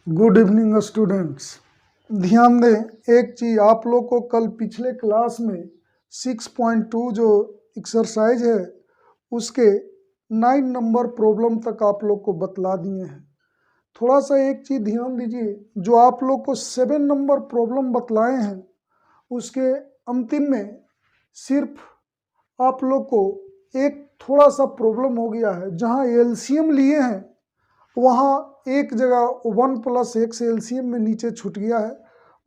Good evening students. ध्यान दें, एक चीज़ आप लोग को कल पिछले क्लास में 6.2 जो एक्सरसाइज है उसके 9 नंबर प्रॉब्लम तक आप लोग को बतला दिए हैं। थोड़ा सा एक चीज़ ध्यान दीजिए, जो आप लोग को 7 नंबर प्रॉब्लम बतलाए हैं उसके अंतिम में सिर्फ आप लोग को एक थोड़ा सा प्रॉब्लम हो गया है। जहाँ एलसीएम लिए हैं वहाँ एक जगह 1 + x एलसीएम में नीचे छूट गया है।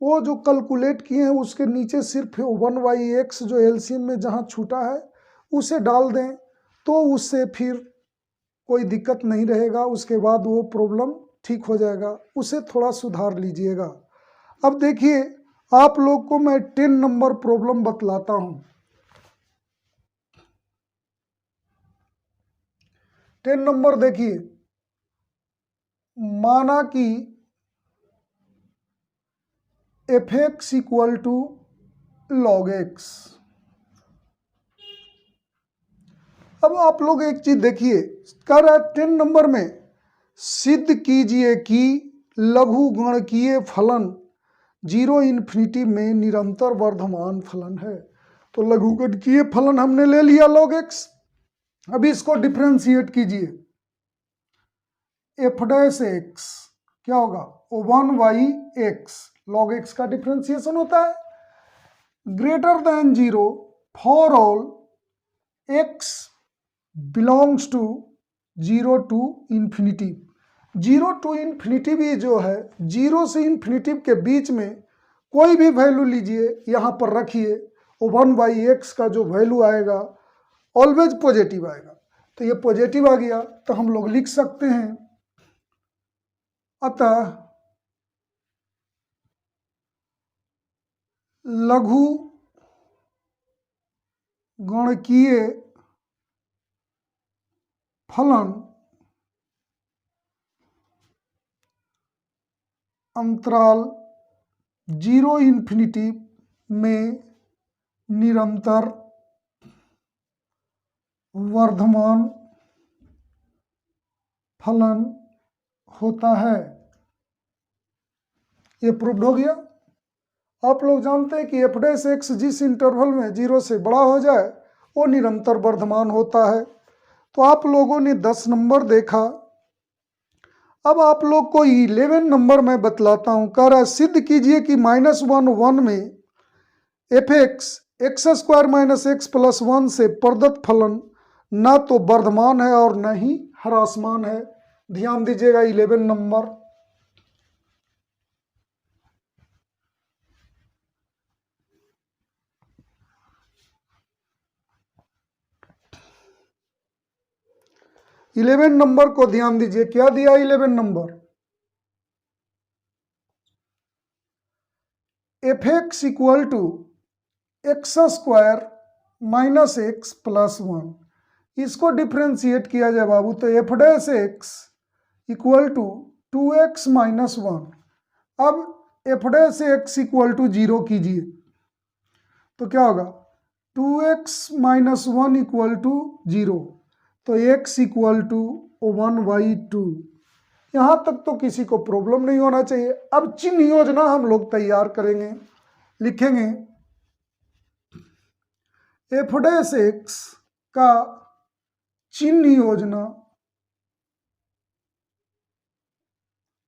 वो जो कैलकुलेट किए हैं उसके नीचे सिर्फ 1/x जो एलसीएम में जहाँ छूटा है उसे डाल दें तो उससे फिर कोई दिक्कत नहीं रहेगा। उसके बाद वो प्रॉब्लम ठीक हो जाएगा, उसे थोड़ा सुधार लीजिएगा। अब देखिए, आप लोग को मैं 10 नंबर प्रॉब्लम बतलाता हूँ। 10 नंबर देखिए, माना कि f(x) = log x। अब आप लोग एक चीज देखिए, कह रहा है 10 नंबर में सिद्ध कीजिए कि लघु गणकीय फलन 0 ∞ में निरंतर वर्धमान फलन है। तो लघु गणकीय फलन हमने ले लिया log x। अब इसको डिफरेंशिएट कीजिए, f' क्या होगा 1/x। log x का डिफरेंशिएशन होता है greater than 0 for all x belongs to 0 to ∞। 0 to ∞ भी जो है, 0 से ∞ के बीच में कोई भी वैल्यू लीजिए, यहाँ पर रखिए, 1/x का जो वैल्यू आएगा ऑलवेज पॉजिटिव आएगा। तो ये पॉजिटिव आ गया तो हम लोग लिख सकते हैं, अतः लघु गणकीय फलन अंतराल 0 ∞ में निरंतर वर्धमान फलन होता है। ये प्रूव्ड हो गया। आप लोग जानते हैं कि f' जिस इंटरवल में 0 से बड़ा हो जाए वो निरंतर वर्धमान होता है। तो आप लोगों ने 10 नंबर देखा। अब आप लोग को 11 नंबर में बतलाता हूँ। कह रहा है सिद्ध कीजिए कि -1 में f(x) x² - x + 1 से प्रदत्त फलन न तो वर्धमान है और न ही ह्रासमान है। ध्यान दीजिएगा 11 नंबर। इलेवन नंबर को ध्यान दीजिए, क्या दिया 11 नंबर, f(x) = x² - x + 1। इसको डिफ्रेंशिएट किया जाए बाबू तो f' = 2x - 1। अब f' = 0 कीजिए तो क्या होगा 2x - 1 = 0। तो x = 1/2। यहाँ तक तो किसी को प्रॉब्लम नहीं होना चाहिए। अब चिन्ह योजना हम लोग तैयार करेंगे, लिखेंगे f' का चिन्ह योजना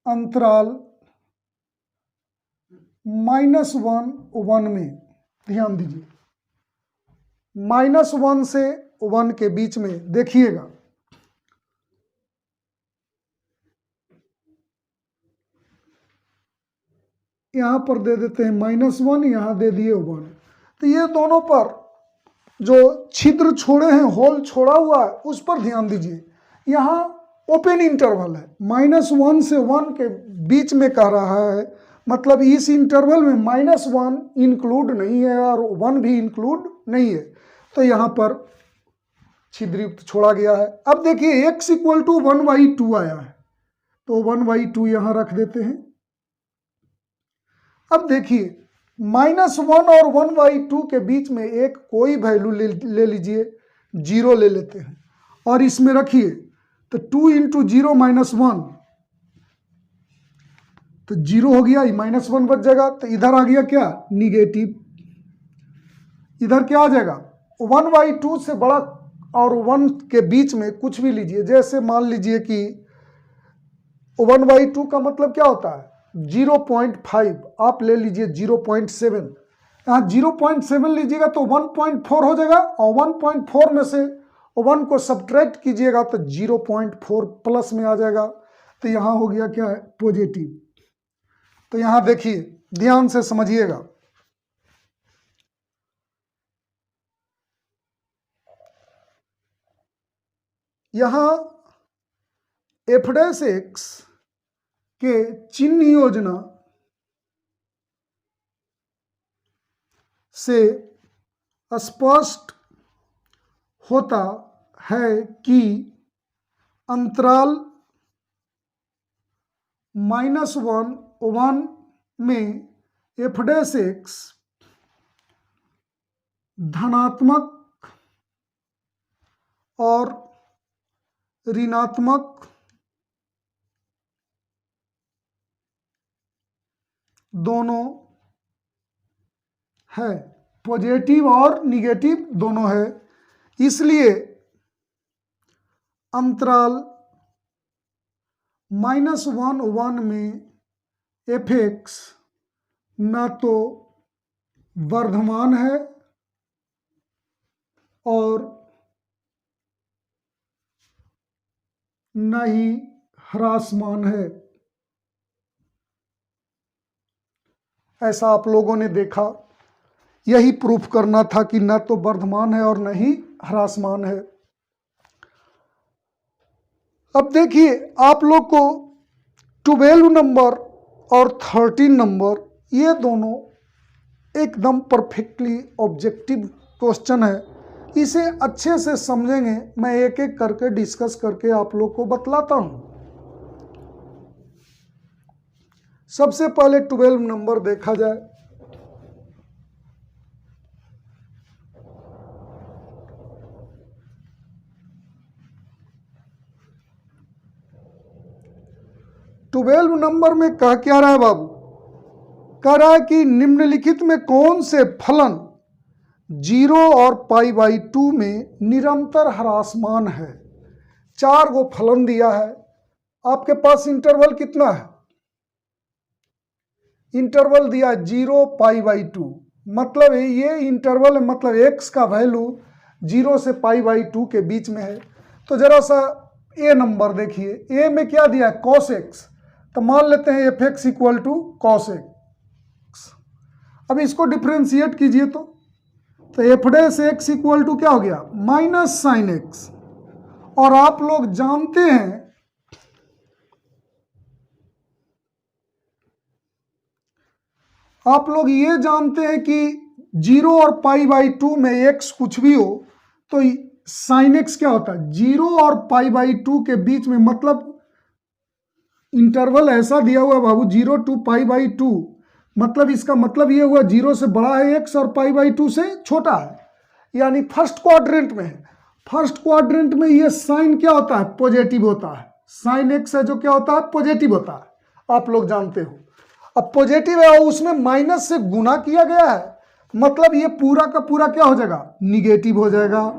अंतराल -1 1 में। ध्यान दीजिए, -1 से 1 के बीच में देखिएगा। यहाँ पर दे देते हैं -1, यहाँ दे दिए 1। तो ये दोनों पर जो छिद्र छोड़े हैं, होल छोड़ा हुआ है, उस पर ध्यान दीजिए। यहाँ ओपन इंटरवल है, -1 से 1 के बीच में कह रहा है, मतलब इस इंटरवल में -1 इंक्लूड नहीं है और 1 भी इंक्लूड नहीं है। तो यहाँ पर छिद्रयुक्त छोड़ा गया है। अब देखिए x = 1/2 आया है, तो 1/2 यहाँ रख देते हैं। अब देखिए -1 और 1/2 के बीच में एक कोई वैल्यू ले लीजिए, 0 ले लेते हैं और इसमें रखिए तो 2 × 0 - 1 तो 0 हो गया, -1 बच जाएगा। तो इधर आ गया क्या, निगेटिव। इधर क्या आ जाएगा, 1/2 से बड़ा और 1 के बीच में कुछ भी लीजिए। जैसे मान लीजिए कि 1/2 का मतलब क्या होता है, 0.5, आप ले लीजिए 0.7, यहाँ 0.7 लीजिएगा तो 1.4 हो जाएगा, और 1.4 में से 1 को सब्ट्रैक्ट कीजिएगा तो 0.4 प्लस में आ जाएगा। तो यहाँ हो गया क्या है, पॉजिटिव। तो यहाँ देखिए, ध्यान से समझिएगा, यहाँ f' के चिन्ह योजना से स्पष्ट होता है कि अंतराल -1 1 में f' धनात्मक और ऋणात्मक दोनों है, पॉजिटिव और निगेटिव दोनों है। इसलिए अंतराल -1 1 में f' न तो वर्धमान है और न ही ह्रासमान है। ऐसा आप लोगों ने देखा, यही प्रूफ करना था कि न तो वर्धमान है और न ही ह्रासमान है। अब देखिए, आप लोग को 12 नंबर और 13 नंबर ये दोनों एकदम परफेक्टली ऑब्जेक्टिव क्वेश्चन है। इसे अच्छे से समझेंगे, मैं एक एक करके डिस्कस करके आप लोग को बतलाता हूं। सबसे पहले 12 नंबर देखा जाए। ट्वेल्व नंबर में कह क्या रहा है बाबू, कह रहा है कि निम्नलिखित में कौन से फलन 0 और π/2 में निरंतर ह्रासमान है। 4 गो फलन दिया है, आपके पास इंटरवल कितना है, इंटरवल दिया 0 π/2, मतलब ये इंटरवल है, मतलब x का वैल्यू 0 से π/2 के बीच में है। तो जरा सा ए नंबर देखिए, ए में क्या दिया है, cos x, तो मान लेते हैं f(x = cos x। अब इसको डिफ्रेंशिएट कीजिए तो f'(x) = क्या हो गया, -sin x। और आप लोग जानते हैं आप लोग ये जानते हैं कि 0 और π/2 में x कुछ भी हो तो sin x क्या होता है, 0 और π/2 के बीच में, मतलब इंटरवल ऐसा दिया हुआ है बाबू 0 to π/2, मतलब इसका मतलब ये हुआ 0 से बड़ा है x और π/2 से छोटा है, यानी फर्स्ट क्वाड्रेंट में है। फर्स्ट क्वाड्रेंट में ये साइन क्या होता है, पॉजिटिव होता है। साइन x है जो क्या होता है, पॉजिटिव होता है, आप लोग जानते हो। अब पॉजिटिव है और उसमें माइनस से गुना किया गया है, मतलब ये पूरा का पूरा क्या हो जाएगा, निगेटिव हो जाएगा।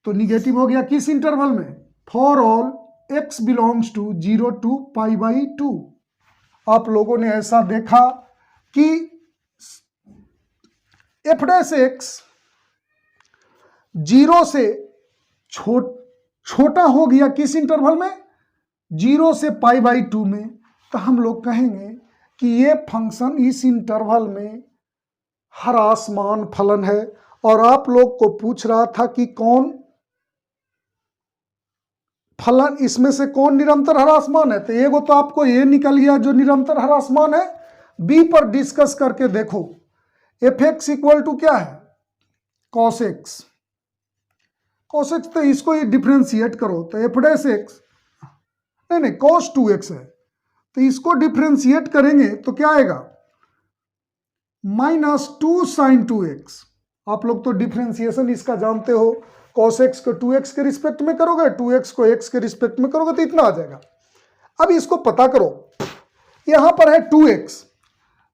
तो निगेटिव हो गया किस इंटरवल में, for all x belongs to 0 to π/2। आप लोगों ने ऐसा देखा कि f'(x) 0 से छोटा हो गया किस इंटरवल में, 0 से π/2 में, तो हम लोग कहेंगे कि ये फंक्शन इस इंटरवल में ह्रासमान फलन है। और आप लोग को पूछ रहा था कि कौन फलन, इसमें से कौन निरंतर ह्रासमान है, तो एगो तो आपको ये निकल गया जो निरंतर ह्रासमान है। बी पर डिस्कस करके देखो, f(x) = क्या है, cos x। cos x तो इसको ये डिफ्रेंशिएट करो तो f'(x) नहीं cos 2x है, तो इसको डिफ्रेंशिएट करेंगे तो क्या आएगा, -2 sin 2x। आप लोग तो डिफ्रेंशिएशन इसका जानते हो, cos x को 2x के रिस्पेक्ट में करोगे, 2x को x के रिस्पेक्ट में करोगे तो इतना आ जाएगा। अब इसको पता करो, यहां पर है 2x,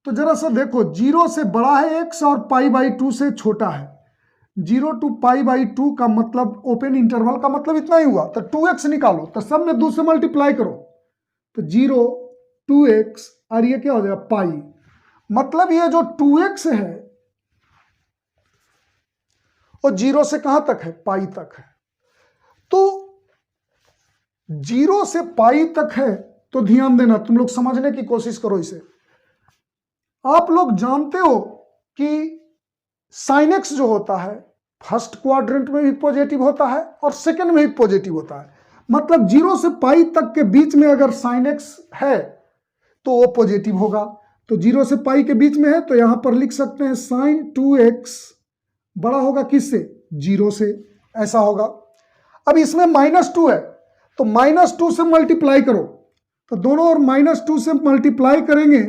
तो जरा सा देखो 0 से बड़ा है x और π/2 से छोटा है। 0 to π/2 का मतलब ओपन इंटरवल का मतलब इतना ही हुआ, तो 2x निकालो, तो सब में 2 से मल्टीप्लाई करो, तो 0 2x और ये क्या हो जाएगा पाई। मतलब ये जो 2x है वो 0 से कहां तक है, पाई तक है। तो 0 से पाई तक है, तो ध्यान देना, तुम लोग समझने की कोशिश करो इसे। आप लोग जानते हो कि साइन एक्स जो होता है फर्स्ट क्वाड्रेंट में भी पॉजिटिव होता है और सेकंड में भी पॉजिटिव होता है। मतलब 0 से पाई तक के बीच में अगर साइन एक्स है तो वो पॉजिटिव होगा। तो 0 से पाई के बीच में है तो यहां पर लिख सकते हैं साइन 2x बड़ा होगा किससे, 0 से, ऐसा होगा। अब इसमें -2 है तो -2 से मल्टीप्लाई करो, तो दोनों ओर -2 से मल्टीप्लाई करेंगे,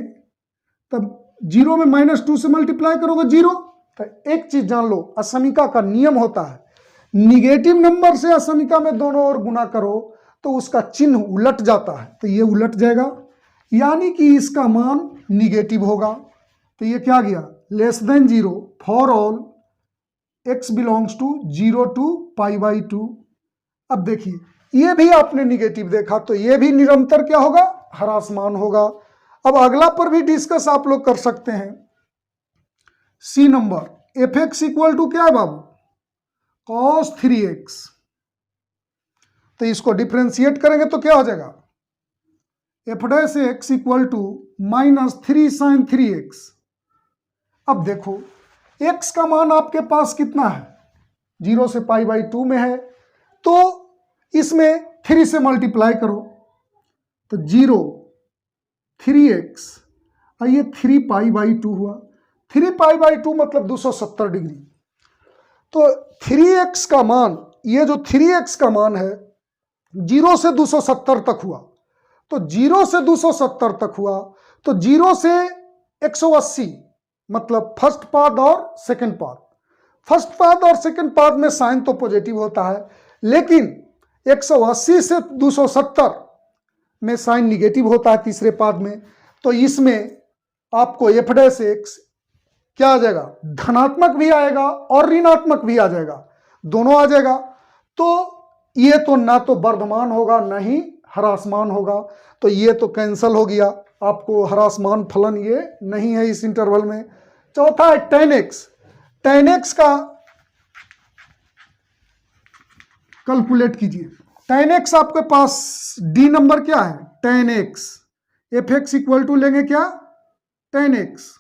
तब 0 में -2 से मल्टीप्लाई करोगे 0। तो एक चीज जान लो, असमिका का नियम होता है, निगेटिव नंबर से असमिका में दोनों ओर गुना करो तो उसका चिन्ह उलट जाता है, तो ये उलट जाएगा, यानी कि इसका मान निगेटिव होगा। तो ये क्या गया, less than 0 for all x belongs to 0 to π/2। अब देखिए ये भी आपने निगेटिव देखा, तो ये भी निरंतर क्या होगा, ह्रासमान होगा। अब अगला पर भी डिस्कस आप लोग कर सकते हैं। सी नंबर, f(x) इक्वल टू क्या है बाबू, cos 3x। तो इसको डिफ्रेंशिएट करेंगे तो क्या हो जाएगा, f' equal to -3 sin 3x। अब देखो x का मान आपके पास कितना है, 0 से π/2 में है, तो इसमें 3 से मल्टीप्लाई करो, तो 0 3x और ये 3 π/2 हुआ। 3 π/2 मतलब 270 डिग्री। तो 3x का मान, ये जो 3x का मान है 0 से 270 तक हुआ, तो 0 से 270 तक हुआ, तो 0 से 180 मतलब फर्स्ट पाद और सेकंड पाद। फर्स्ट पाद और सेकंड पाद में साइन तो पॉजिटिव होता है, लेकिन 180 से 270 में साइन निगेटिव होता है तीसरे पाद में। तो इसमें आपको f' क्या आ जाएगा, धनात्मक भी आएगा और ऋणात्मक भी आ जाएगा, दोनों आ जाएगा। तो ये तो ना तो वर्धमान होगा ना ही ह्रासमान होगा, तो ये तो कैंसल हो गया, आपको ह्रासमान फलन ये नहीं है इस इंटरवल में। चौथा है tan x। tan x का कैलकुलेट कीजिए। tan x आपके पास डी नंबर क्या है, tan x। f(x) equal to लेंगे क्या, tan x।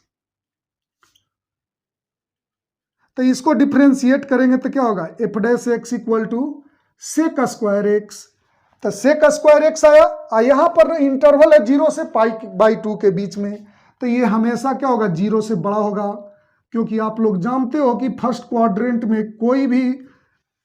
तो इसको डिफ्रेंशिएट करेंगे तो क्या होगा, f' इक्वल टू sec²x। तो sec² आया, यहां पर इंटरवल है 0 से π/2 के बीच में, तो ये हमेशा क्या होगा, 0 से बड़ा होगा, क्योंकि आप लोग जानते हो कि फर्स्ट क्वाड्रेंट में कोई भी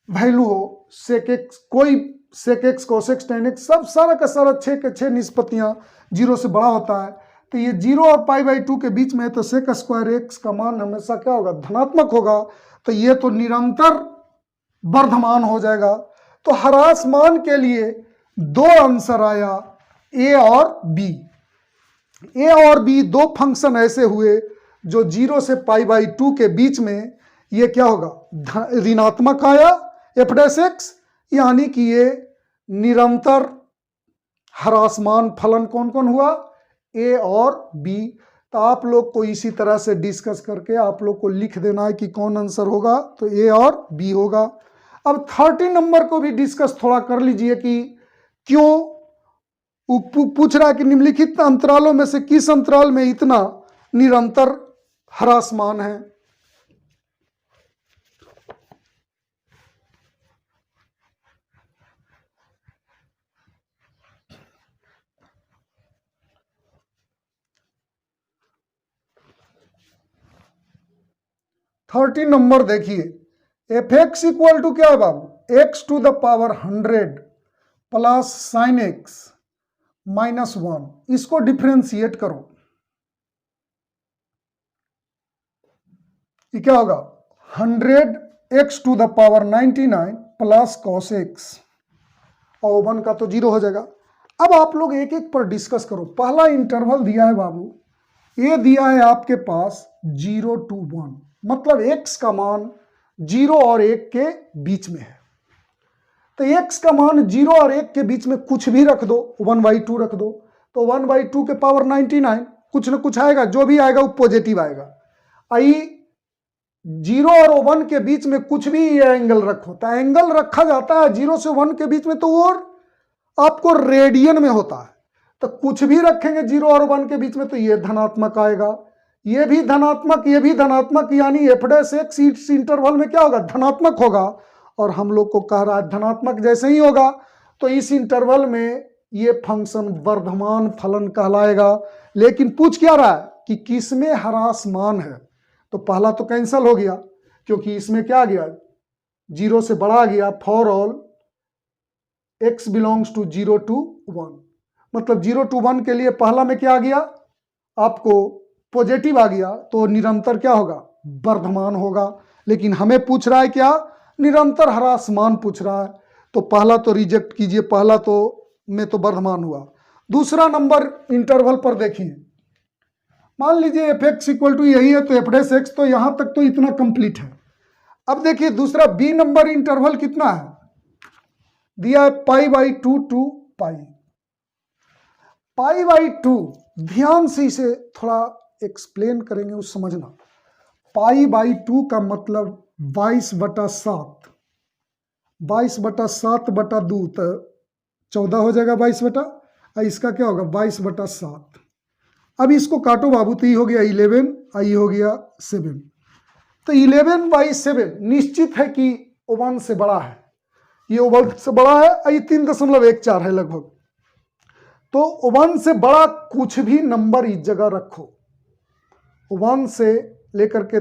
वैल्यू हो, sec(x), कोई sec(x), cos(x), tan(x), सब सारा का सारा 6 के 6 निष्पत्तियां 0 से बड़ा होता है। तो ये 0 और π/2 के बीच में है, तो sec² का मान हमेशा क्या होगा, धनात्मक होगा, तो ये तो निरंतर वर्धमान हो जाएगा। तो ह्रासमान के लिए दो आंसर आया, ए और बी। ए और बी दो फंक्शन ऐसे हुए जो 0 से π/2 के बीच में ये क्या होगा, ऋणात्मक आया f', यानी कि ये निरंतर ह्रासमान फलन कौन कौन हुआ, ए और बी। तो आप लोग को इसी तरह से डिस्कस करके आप लोग को लिख देना है कि कौन आंसर होगा, तो ए और बी होगा। अब 30 नंबर को भी डिस्कस थोड़ा कर लीजिए कि क्यों पूछ रहा है कि निम्नलिखित अंतरालों में से किस अंतराल में इतना निरंतर ह्रासमान है। थर्टी नंबर देखिए, f(x) इक्वल टू क्या है बाबू, x to the power 100 plus sin x -1। इसको डिफ्रेंशिएट करो, ये क्या होगा, 100x to the power 99 plus cos x, और 1 का तो 0 हो जाएगा। अब आप लोग एक एक पर डिस्कस करो। पहला इंटरवल दिया है बाबू, ये दिया है आपके पास 0 to 1, मतलब x का मान 0 और 1 के बीच में है। तो x का मान 0 और 1 के बीच में कुछ भी रख दो, 1/2 रख दो, तो 1/2 के पावर 99, कुछ ना कुछ आएगा, जो भी आएगा वो पॉजिटिव आएगा। आई 0 और 1 के बीच में कुछ भी ये एंगल रखो, तो एंगल रखा जाता है 0 से 1 के बीच में तो वो आपको रेडियन में होता है। तो कुछ भी रखेंगे 0 और 1 के बीच में तो ये धनात्मक आएगा, ये भी धनात्मक, ये भी धनात्मक, यानी f' इस इंटरवल में क्या होगा, धनात्मक होगा। और हम लोग को कह रहा है धनात्मक जैसे ही होगा तो इस इंटरवल में ये फंक्शन वर्धमान फलन कहलाएगा। लेकिन पूछ क्या रहा है कि किसमें ह्रासमान है, तो पहला तो कैंसिल हो गया क्योंकि इसमें क्या आ गया, 0 से बड़ा आ गया। For all x belongs to 0 to 1, मतलब 0 to 1 के लिए पहला में क्या आ गया, आपको पॉजिटिव आ गया, तो निरंतर क्या होगा, वर्धमान होगा। लेकिन हमें पूछ रहा है क्या, निरंतर ह्रासमान पूछ रहा है, तो पहला तो रिजेक्ट कीजिए, पहला तो में तो वर्धमान हुआ। दूसरा नंबर इंटरवल पर देखिए, मान लीजिए f(x) इक्वल टू यही है, तो f'(x) तो यहां तक तो इतना कंप्लीट है। अब देखिए दूसरा बी नंबर इंटरवल कितना है, दिया है π/2 to π। π/2, ध्यान से इसे थोड़ा एक्सप्लेन करेंगे उस समझना। π/2 का मतलब 22/7, 22/7/2 तो 14 हो जाएगा, 22 इसका क्या होगा 22/7। अब इसको काटो बाबू, तो ये हो गया 11, ये हो गया 7। तो 11/7 निश्चित है कि 1 से बड़ा है, ये 1 से बड़ा है, ये 3.14 है लगभग। तो 1 से बड़ा कुछ भी नंबर इस जगह रखो, 1 से लेकर के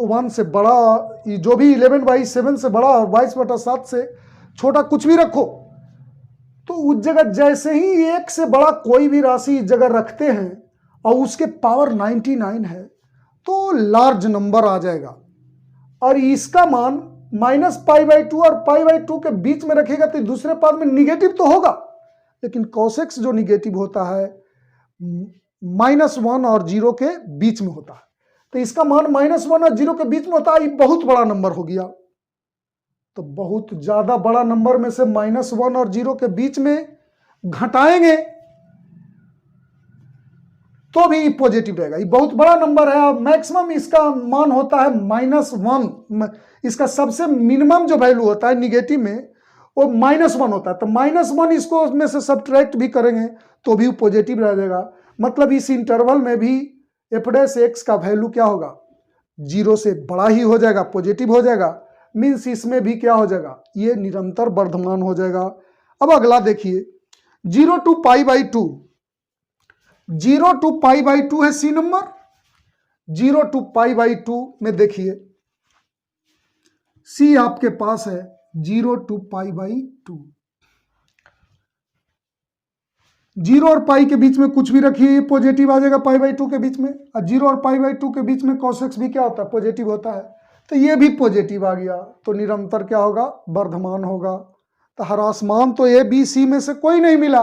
1 से बड़ा, जो भी 11/7 से बड़ा और 22/7 से छोटा कुछ भी रखो, तो उस जगह जैसे ही 1 से बड़ा कोई भी राशि इस जगह रखते हैं और उसके पावर 99 है तो लार्ज नंबर आ जाएगा। और इसका मान -π/2 और π/2 के बीच में रखेगा तो दूसरे पाद में निगेटिव तो होगा, लेकिन cos x जो निगेटिव होता है -1 और 0 के बीच में होता है, तो इसका मान -1 और 0 के बीच में होता है, ये बहुत बड़ा नंबर हो गया। तो बहुत ज्यादा बड़ा नंबर में से -1 और 0 के बीच में घटाएंगे तो भी पॉजिटिव रहेगा, ये बहुत बड़ा नंबर है। मैक्सिमम इसका मान होता है -1, इसका सबसे मिनिमम जो वैल्यू होता है निगेटिव में वो -1 होता है। तो -1 इसको उसमें से सब्ट्रैक्ट भी करेंगे तो भी पॉजिटिव रह जाएगा। मतलब इस इंटरवल में भी f' का वैल्यू क्या होगा, 0 से बड़ा ही हो जाएगा, पॉजिटिव हो जाएगा। मीन्स इसमें भी क्या हो जाएगा, ये निरंतर वर्धमान हो जाएगा। अब अगला देखिए 0 to π/2, 0 to π/2 है सी नंबर। 0 to π/2 में देखिए सी आपके पास है 0 to π/2, 0 और पाई के बीच में कुछ भी रखिए पॉजिटिव आ जाएगा π/2 के बीच में, और 0 और π/2 के बीच में cos x भी क्या होता है, पॉजिटिव होता है। तो ये भी पॉजिटिव आ गया, तो निरंतर क्या होगा, वर्धमान होगा। तो ह्रासमान तो ए बी सी में से कोई नहीं मिला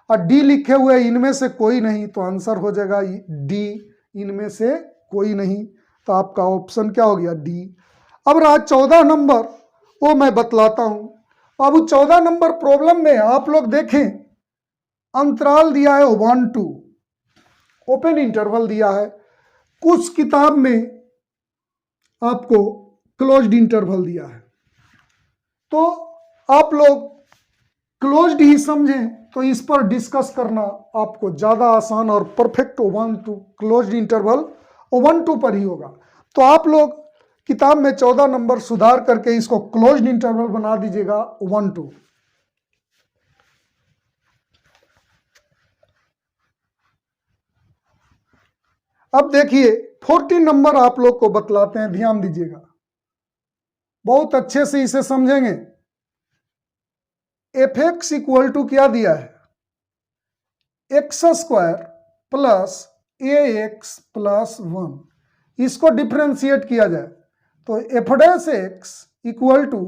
और डी लिखे हुए इनमें से कोई नहीं, तो आंसर हो जाएगा डी, इनमें से कोई नहीं। तो आपका ऑप्शन क्या हो गया, डी। अब रहा 14 नंबर, वो मैं बतलाता हूं बाबू। 14 नंबर प्रॉब्लम में आप लोग देखें, अंतराल दिया है 1 2, ओपन इंटरवल दिया है। कुछ किताब में आपको क्लोज्ड इंटरवल दिया है, तो आप लोग क्लोज्ड ही समझें तो इस पर डिस्कस करना आपको ज़्यादा आसान और परफेक्ट 1 2 क्लोज्ड इंटरवल 1 2 पर ही होगा। तो आप लोग किताब में 14 नंबर सुधार करके इसको क्लोज्ड इंटरवल बना दीजिएगा 1 2। अब देखिए 14 नंबर आप लोग को बतलाते हैं, ध्यान दीजिएगा, बहुत अच्छे से इसे समझेंगे। f(x) इक्वल टू क्या दिया है, x² प्लस ax प्लस 1। इसको डिफ्रेंशिएट किया जाए तो f' equal to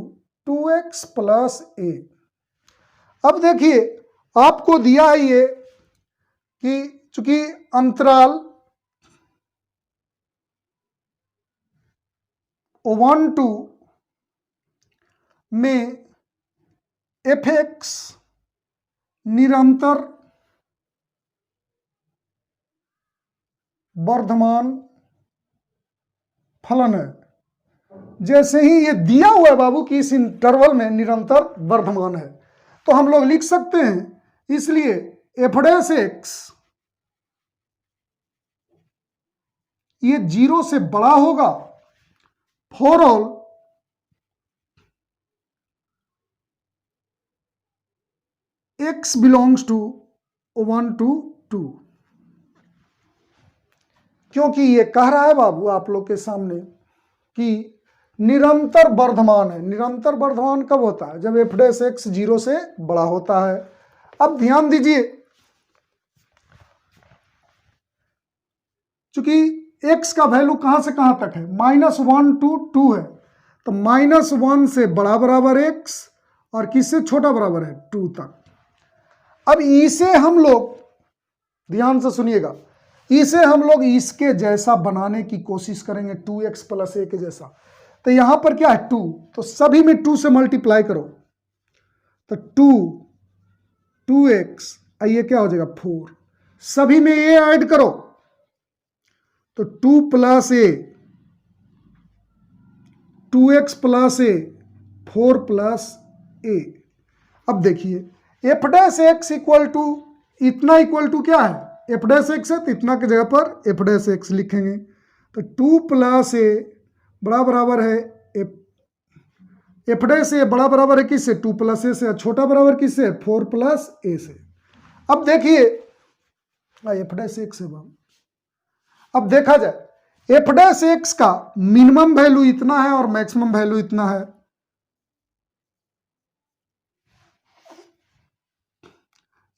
2x plus a। अब देखिए आपको दिया है ये कि चूंकि अंतराल 1-2 में f(x) निरंतर वर्धमान फलन है। जैसे ही ये दिया हुआ है बाबू कि इस इंटरवल में निरंतर वर्धमान है, तो हम लोग लिख सकते हैं, इसलिए f(x) ये 0 से बड़ा होगा for all x belongs to 1 to 2। क्योंकि ये कह रहा है बाबू आप लोग के सामने कि निरंतर वर्धमान है। निरंतर वर्धमान कब होता है? जब f(x) 0 से बड़ा होता है। अब ध्यान दीजिए, चूंकि x का वैल्यू कहां से कहां तक है? -1 to 2 है, तो -1 से बड़ा बराबर x और किससे छोटा बराबर है? 2 तक। अब इसे हम लोग ध्यान से सुनिएगा, इसे हम लोग इसके जैसा बनाने की कोशिश करेंगे, 2x + a के जैसा। तो यहां पर क्या है? 2, तो सभी में 2 से मल्टीप्लाई करो, तो 2x, ये क्या हो जाएगा? 4। सभी में a ऐड करो, तो 2 + a, 2x + a, 4 + a। अब देखिए f(x) इक्वल टू इतना इक्वल टू क्या है? f(x) है तो इतना की जगह पर f(x) लिखेंगे, तो 2 + a बड़ा बराबर है f(a) बड़ा बराबर है किससे? 2 + a से। छोटा बराबर किससे? 4 + a से। अब देखिए f(x) है बाबू। अब देखा जाए f(x) का मिनिमम वैल्यू इतना है और मैक्सिमम वैल्यू इतना है।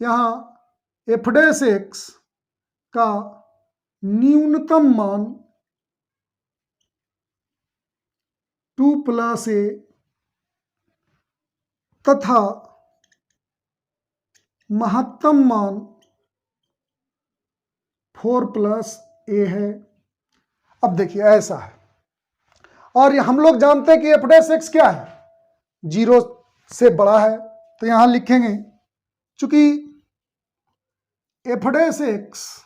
यहां f(x) का न्यूनतम मान 2 + a तथा महत्तम मान 4 + a है। अब देखिए ऐसा है, और हम लोग जानते हैं कि f(x) क्या है? 0 से बड़ा है, तो यहां लिखेंगे चूंकि f(x)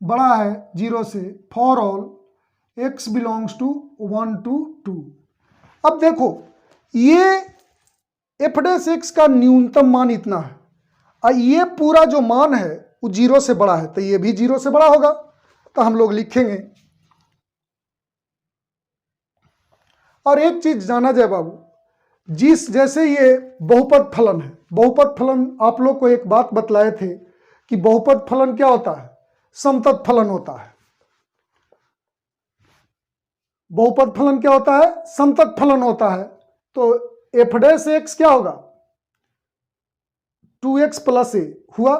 बड़ा है 0 से, for all x belongs to 1 to 2। अब देखो ये f(x) का न्यूनतम मान इतना है और ये पूरा जो मान है वो 0 से बड़ा है, तो ये भी 0 से बड़ा होगा, तो हम लोग लिखेंगे। और एक चीज जाना जाए बाबू, जैसे ये बहुपद फलन है, बहुपद फलन आप लोग को एक बात बतलाए थे कि बहुपद फलन क्या होता है? समतत फलन होता है। बहुपद फलन क्या होता है? समतत फलन होता है। तो f(x) क्या होगा? 2x + a हुआ।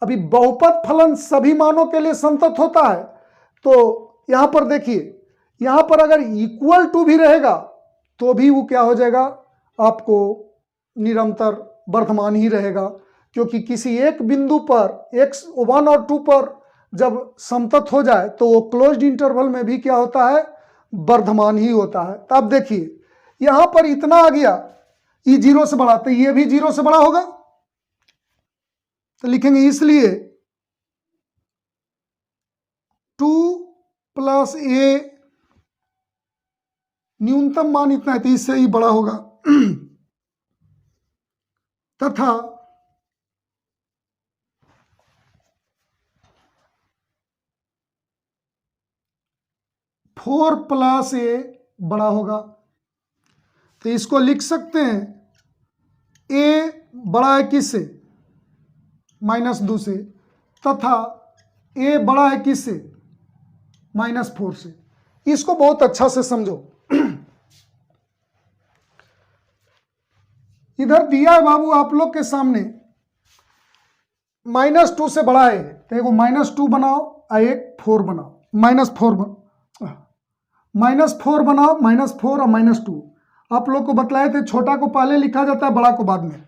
अभी बहुपद फलन सभी मानों के लिए समतत होता है, तो यहां पर देखिए, यहां पर अगर इक्वल टू भी रहेगा तो भी वो क्या हो जाएगा? आपको निरंतर वर्धमान ही रहेगा, क्योंकि किसी एक बिंदु पर x 1 और 2 पर जब समतत हो जाए तो वो क्लोज्ड इंटरवल में भी क्या होता है? वर्धमान ही होता है। तब देखिए यहां पर इतना आ गया, ये 0 से बड़ा, तो ये भी 0 से बड़ा होगा, तो लिखेंगे इसलिए 2 + a न्यूनतम मान इतना है तो इससे ही बड़ा होगा तथा फोर + a बड़ा होगा, तो इसको लिख सकते हैं a बड़ा है किससे? -2 से, तथा a बड़ा है किससे? -4 से। इसको बहुत अच्छा से समझो। इधर दिया है बाबू आप लोग के सामने -2 से बड़ा है, तो एगो -2 बनाओ और एक 4 बनाओ, -4 -4 बनाओ, -4 और -2। आप लोग को बतलाए थे छोटा को पहले लिखा जाता है, बड़ा को बाद में।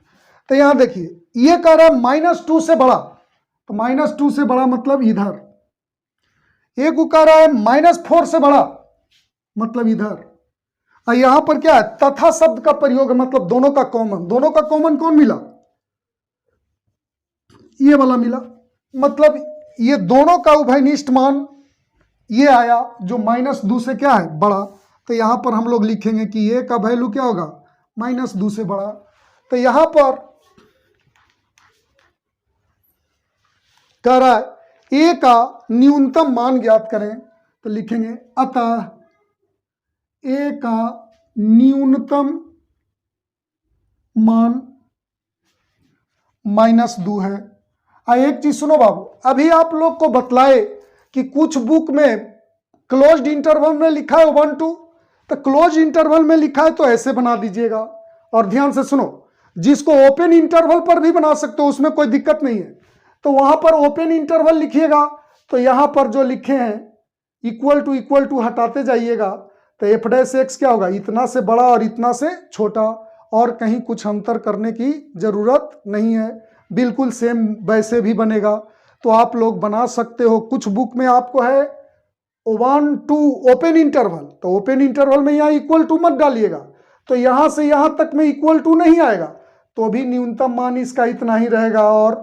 तो यहां देखिए ये कह रहा है -2 से बड़ा, तो -2 से बड़ा मतलब इधर। एक को कह रहा है -4 से बड़ा मतलब इधर। और यहां पर क्या है, तथा शब्द का प्रयोग है, मतलब दोनों का कॉमन। दोनों का कॉमन कौन मिला, ये वाला मिला, मतलब ये दोनों का उभयनिष्ठ मान ये आया जो -2 से क्या है, बड़ा। तो यहां पर हम लोग लिखेंगे कि ए का वैल्यू क्या होगा, -2 से बड़ा। तो यहां पर कह रहा है ए का न्यूनतम मान ज्ञात करें, तो लिखेंगे अतः ए का न्यूनतम मान -2 है। एक चीज सुनो बाबू, अभी आप लोग को बतलाए कि कुछ बुक में क्लोज्ड इंटरवल में लिखा है 1 2, तो क्लोज इंटरवल में लिखा है तो ऐसे बना दीजिएगा। और ध्यान से सुनो, जिसको ओपन इंटरवल पर भी बना सकते हो, उसमें कोई दिक्कत नहीं है। तो वहां पर ओपन इंटरवल लिखिएगा, तो यहां पर जो लिखे हैं इक्वल टू हटाते जाइएगा, तो f' क्या होगा, इतना से बड़ा और इतना से छोटा, और कहीं कुछ अंतर करने की जरूरत नहीं है, बिल्कुल सेम वैसे भी बनेगा। तो आप लोग बना सकते हो। कुछ बुक में आपको है 1 2 ओपन इंटरवल, तो ओपन इंटरवल में यहाँ इक्वल टू मत डालिएगा, तो यहां से यहां तक में इक्वल टू नहीं आएगा, तो भी न्यूनतम मान इसका इतना ही रहेगा और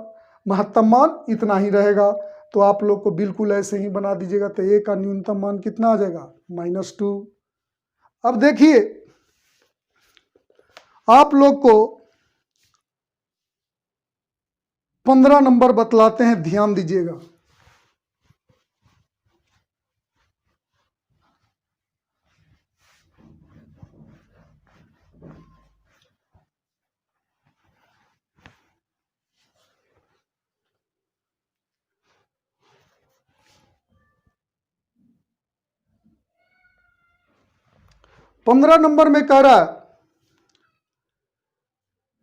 महत्तम मान इतना ही रहेगा। तो आप लोग को बिल्कुल ऐसे ही बना दीजिएगा। तो ए का न्यूनतम मान कितना आ जाएगा, -2। अब देखिए आप लोग को 15 नंबर बतलाते हैं, ध्यान दीजिएगा। पंद्रह नंबर में कह रहा है,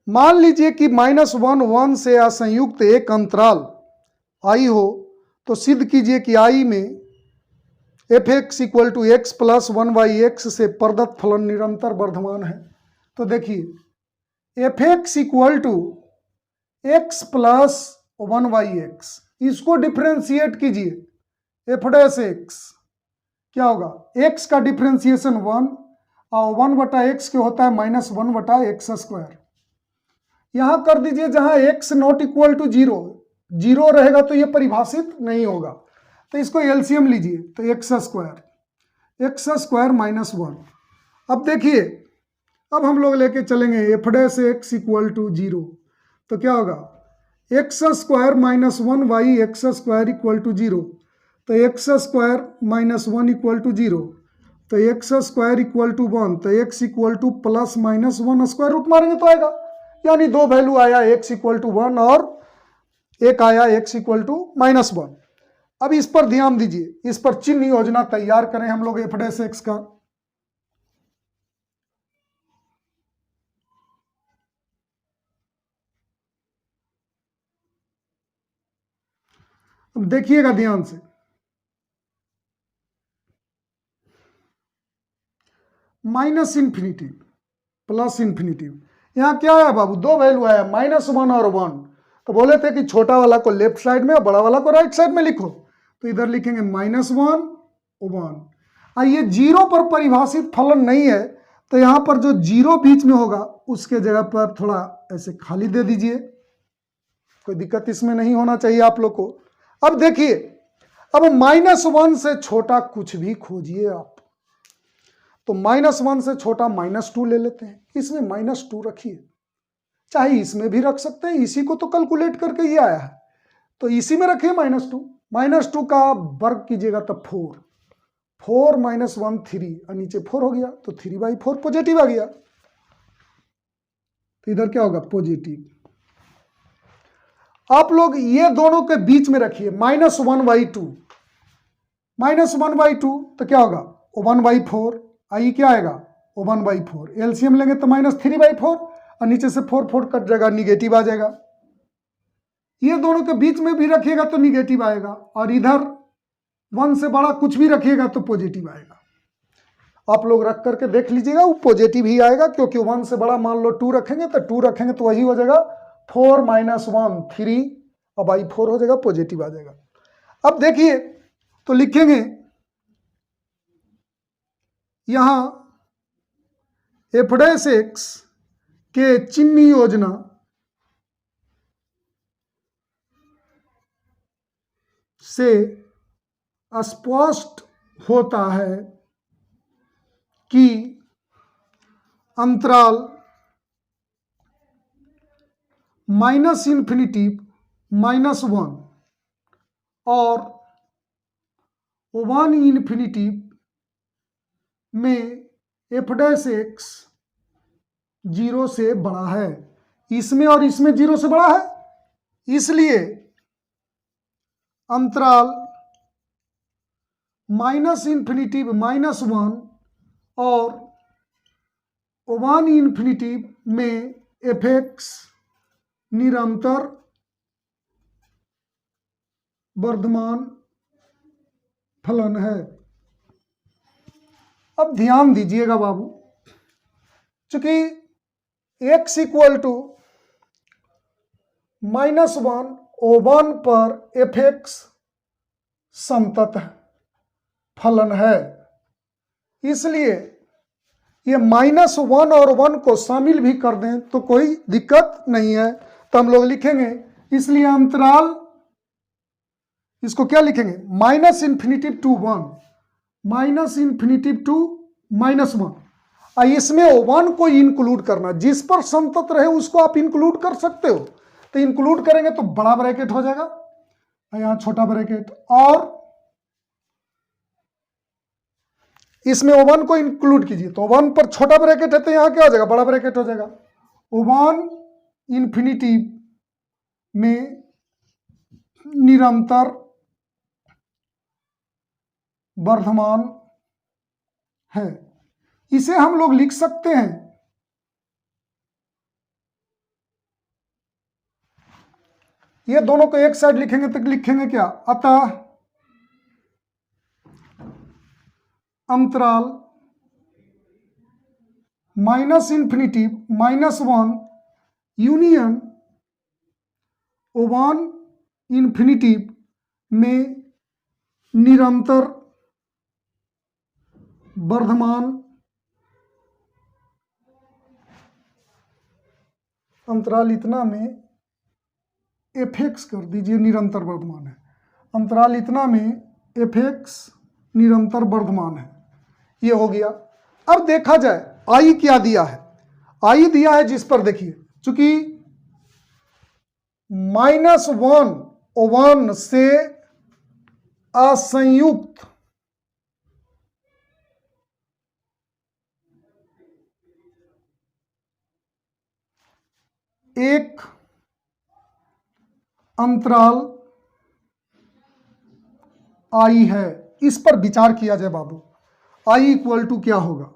मान लीजिए कि -1 1 से असंयुक्त एक अंतराल आई हो, तो सिद्ध कीजिए कि आई में f(x = x + 1/x) से प्रदत्त फलन निरंतर वर्धमान है। तो देखिए f(x = x + 1/x), इसको डिफ्रेंशिएट कीजिए। f' क्या होगा, x का डिफ्रेंशिएशन 1 और 1/x के होता है -1/x²। यहां कर दीजिए जहां x ≠ 0, 0 रहेगा तो यह परिभाषित नहीं होगा, तो इसको एलसीएम लीजिए, तो x² -1। अब देखिए, अब हम लोग लेके चलेंगे f'(x = 0), तो क्या होगा, x² - 1/x² = 0, तो x² - 1 = 0, तो x² = 1, तो x = +-1 स्क्वायर रूट मारेंगे तो आएगा, यानी दो वैल्यू आया, x = 1 और एक आया x = -1। अब इस पर ध्यान दीजिए, इस पर चिन्ह योजना तैयार करें हम लोग f' का। अब देखिएगा ध्यान से, -∞, +∞। यहाँ क्या आया बाबू, दो वैल्यू आया, -1 और 1। तो बोले थे कि छोटा वाला को लेफ्ट साइड में और बड़ा वाला को राइट साइड में लिखो, तो इधर लिखेंगे -1 1। ये 0 पर परिभाषित फलन नहीं है, तो यहाँ पर जो 0 बीच में होगा उसके जगह पर थोड़ा ऐसे खाली दे दीजिए, कोई दिक्कत इसमें नहीं होना चाहिए आप लोग को। अब देखिए, अब -1 से छोटा कुछ भी खोजिए आप, तो -1 से छोटा -2 ले लेते हैं, इसमें -2 रखिए, चाहे इसमें भी रख सकते हैं, इसी को तो कैलकुलेट करके ये आया है, तो इसी में रखिए -2 का वर्ग कीजिएगा तो 4 -1 3 और नीचे 4 हो गया, तो 3/4 पॉजिटिव आ गया, तो इधर क्या होगा, पॉजिटिव। आप लोग ये दोनों के बीच में रखिए -1/2, तो क्या होगा 1/4, आई क्या आएगा 1/4, एलसीएम लेंगे तो -3/4 और नीचे से 4 कट जाएगा, निगेटिव आ जाएगा। ये दोनों के बीच में भी रखिएगा तो निगेटिव आएगा, और इधर 1 से बड़ा कुछ भी रखिएगा तो पॉजिटिव आएगा। आप लोग रख करके देख लीजिएगा, वो पॉजिटिव ही आएगा, क्योंकि 1 से बड़ा मान लो 2 रखेंगे तो 2 रखेंगे तो वही हो जाएगा 4 - 1 3, अब I4 हो जाएगा, पॉजिटिव आ जाएगा। अब देखिए तो लिखेंगे यहां f' के चिन्ह योजना से स्पष्ट होता है कि अंतराल -∞ -1 और 1 ∞ में f' 0 से बड़ा है। इसमें और इसमें 0 से बड़ा है, इसलिए अंतराल -∞ -1 और 1 ∞ में f(x) निरंतर वर्धमान फलन है। अब ध्यान दीजिएगा बाबू, चूंकि x = -1 और 1 पर f(x) समतत फलन है, इसलिए ये -1 और 1 को शामिल भी कर दें तो कोई दिक्कत नहीं है। तो हम लोग लिखेंगे, इसलिए अंतराल, इसको क्या लिखेंगे, -∞ to 1, -∞ to -1, और इसमें 1 को इंक्लूड करना, जिस पर समतत रहे उसको आप इंक्लूड कर सकते हो। तो इंक्लूड करेंगे तो बड़ा ब्रैकेट हो जाएगा, यहां छोटा ब्रैकेट, और इसमें 1 को इंक्लूड कीजिए तो 1 पर छोटा ब्रैकेट है तो यहां क्या हो जाएगा, बड़ा ब्रैकेट हो जाएगा। 1 ∞ में निरंतर वर्धमान है। इसे हम लोग लिख सकते हैं, ये दोनों को एक साइड लिखेंगे तो लिखेंगे क्या, अतः अंतराल -∞ -1 यूनियन 1 ∞ में निरंतर वर्धमान, अंतराल इतना में f(x) कर दीजिए निरंतर वर्धमान है, अंतराल इतना में f(x) निरंतर वर्धमान है, ये हो गया। अब देखा जाए I क्या दिया है, I दिया है जिस पर देखिए, चूंकि -1 और 1 से असंयुक्त एक अंतराल I है, इस पर विचार किया जाए बाबू। I = क्या होगा,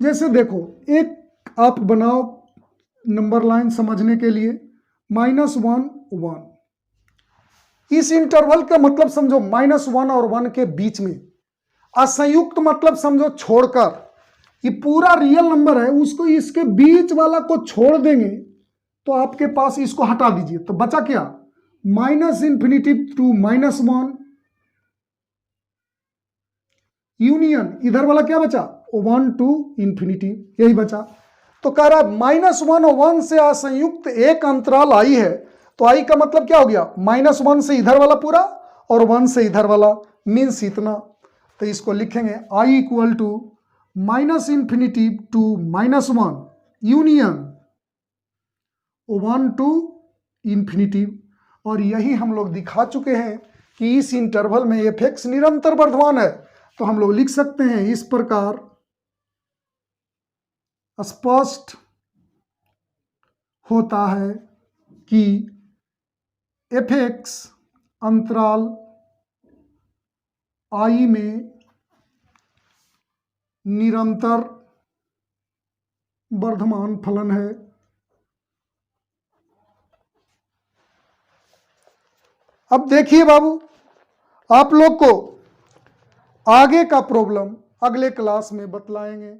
जैसे देखो एक आप बनाओ नंबर लाइन समझने के लिए, -1 1, इस इंटरवल का मतलब समझो -1 और 1 के बीच में, असंयुक्त मतलब समझो छोड़कर, ये पूरा रियल नंबर है उसको इसके बीच वाला को छोड़ देंगे तो आपके पास, इसको हटा दीजिए तो बचा क्या, -∞ to -1 यूनियन, इधर वाला क्या बचा, 1 to ∞, यही बचा। तो कह रहा है -1 और 1 से असंयुक्त एक अंतराल I है, तो I का मतलब क्या हो गया, -1 से इधर वाला पूरा और 1 से इधर वाला, मीन्स इतना। तो इसको लिखेंगे I = -∞ to -1 यूनियन 1 to ∞, और यही हम लोग दिखा चुके हैं कि इस इंटरवल में f(x) निरंतर वर्धमान है। तो हम लोग लिख सकते हैं इस प्रकार, स्पष्ट होता है कि f(x) अंतराल I में निरंतर वर्धमान फलन है। अब देखिए बाबू, आप लोग को आगे का प्रॉब्लम अगले क्लास में बतलाएंगे।